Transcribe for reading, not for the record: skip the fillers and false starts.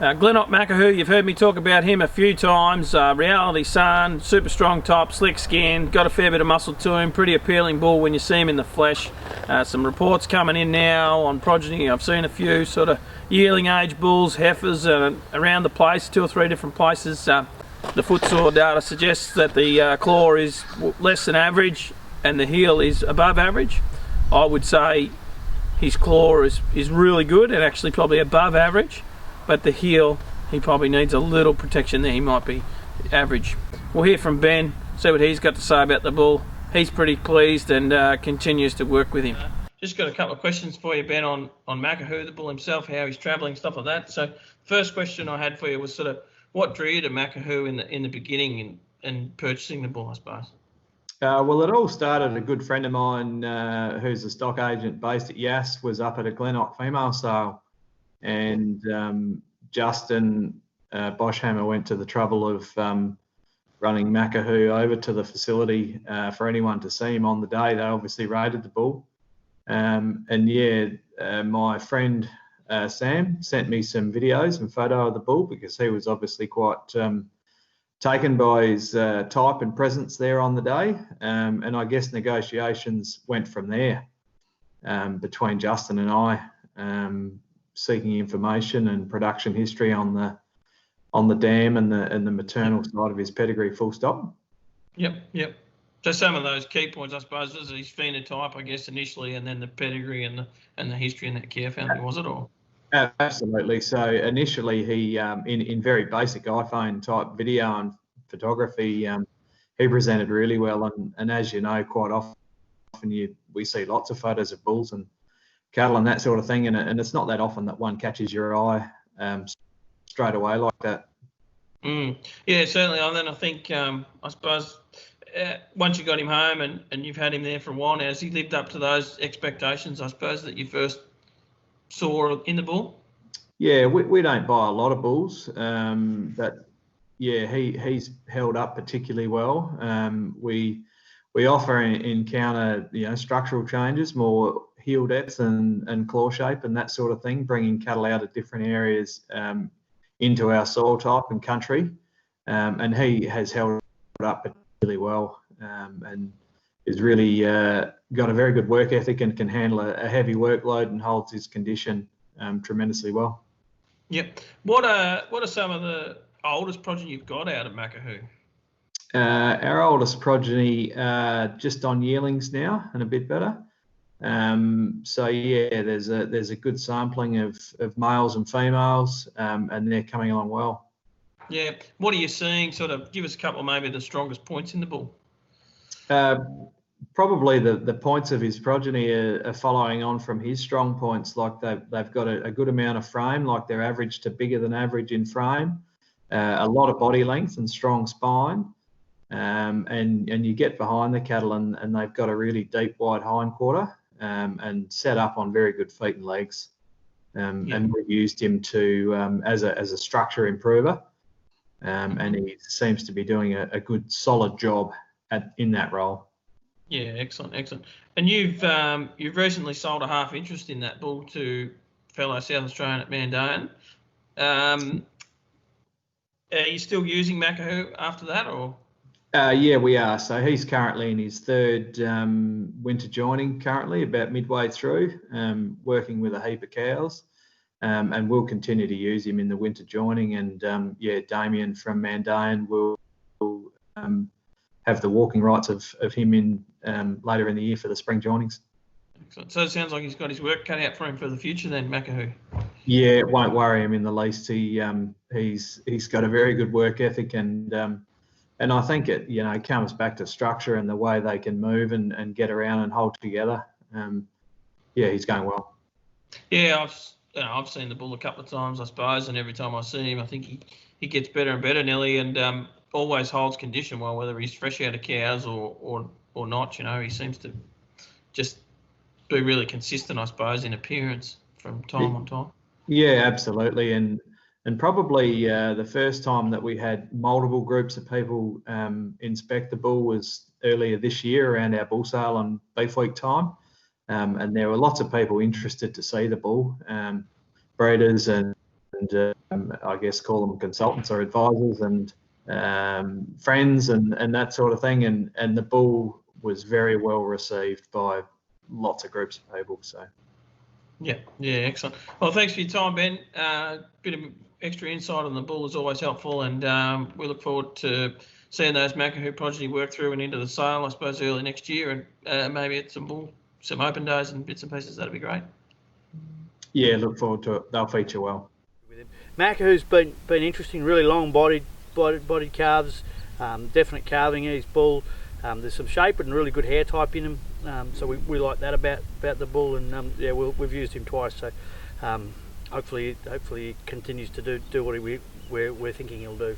Makahu, you've heard me talk about him a few times. Reality son, super strong top, slick skin, got a fair bit of muscle to him, pretty appealing bull when you see him in the flesh. Some reports coming in now on progeny. I've seen a few sort of yearling age bulls, heifers around the place, 2 or 3 different places. The footsore data suggests that the claw is less than average and the heel is above average. I would say his claw is really good and actually probably above average. But the heel, he probably needs a little protection there. He might be average. We'll hear from Ben, see what he's got to say about the bull. He's pretty pleased and continues to work with him. Just got a couple of questions for you, Ben, on Makahu, the bull himself, how he's travelling, stuff like that. So first question I had for you was sort of what drew you to Makahu in the beginning and purchasing the bull, I suppose? Well, it all started, a good friend of mine who's a stock agent based at Yass was up at a Glenoch female sale. And Justin Boschhammer went to the trouble of running Makahu over to the facility for anyone to see him on the day. They obviously raided the bull. My friend Sam sent me some videos and photo of the bull because he was obviously quite taken by his type and presence there on the day. And I guess negotiations went from there between Justin and I. Seeking information and production history on the dam and the maternal side of his pedigree, full stop. Yep. So some of those key points, I suppose, was his phenotype, I guess, initially, and then the pedigree and the history in that care family, was it all? Absolutely. So initially, he in very basic iPhone type video and photography, he presented really well. And as you know, quite often we see lots of photos of bulls and cattle and that sort of thing, and it's not that often that one catches your eye straight away like that. Yeah, certainly. And then I think, I suppose, once you got him home and you've had him there for a while now, has he lived up to those expectations, I suppose, that you first saw in the bull? Yeah, we don't buy a lot of bulls, but yeah, he's held up particularly well. We often encounter structural changes, more heel depth and claw shape and that sort of thing, bringing cattle out of different areas into our soil type and country. And he has held up particularly well and is really got a very good work ethic and can handle a heavy workload and holds his condition tremendously well. Yep. What are some of the oldest progeny you've got out of Makahu? Our oldest progeny just on yearlings now and a bit better. So yeah, there's a good sampling of males and females, and they're coming along well. Yeah. What are you seeing? Sort of give us a couple of maybe the strongest points in the bull. Probably the points of his progeny are following on from his strong points. Like they've got a good amount of frame, like they're average to bigger than average in frame, a lot of body length and strong spine. And you get behind the cattle and they've got a really deep wide hindquarter and set up on very good feet and legs. And we've used him to as a structure improver, and he seems to be doing a good solid job in that role. Yeah, excellent. And you've recently sold a half interest in that bull to fellow South Australian at Mandaean. Are you still using Makahu after that, or? Yeah, we are. So he's currently in his third winter joining currently, about midway through, working with a heap of cows. And we'll continue to use him in the winter joining. And Damien from Mandaean will have the walking rights of him in later in the year for the spring joinings. Excellent. So it sounds like he's got his work cut out for him for the future then, Makahu. Yeah, it won't worry him in the least. He's got a very good work ethic and I think it comes back to structure and the way they can move and get around and hold together. He's going well. Yeah, I've seen the bull a couple of times, I suppose, and every time I see him, I think he gets better and better, Nelly, and always holds condition well, whether he's fresh out of cows or not. He seems to just be really consistent, I suppose, in appearance from time on time. Yeah, absolutely, and probably the first time that we had multiple groups of people inspect the bull was earlier this year around our bull sale on Beef Week time. And there were lots of people interested to see the bull, breeders and and I guess call them consultants or advisors and friends and that sort of thing. And the bull was very well received by lots of groups of people. So. Yeah, excellent. Well, thanks for your time, Ben. Bit of extra insight on the bull is always helpful, and we look forward to seeing those Makahu progeny work through and into the sale, I suppose, early next year, and maybe at some open days and bits and pieces. That'd be great. Yeah, look forward to it. They'll feature well. Makahu's been interesting, really long bodied calves, definite calving in his bull. There's some shape and really good hair type in him, so we like that about the bull, and yeah, we've used him twice, so hopefully he continues to do what we're thinking he'll do.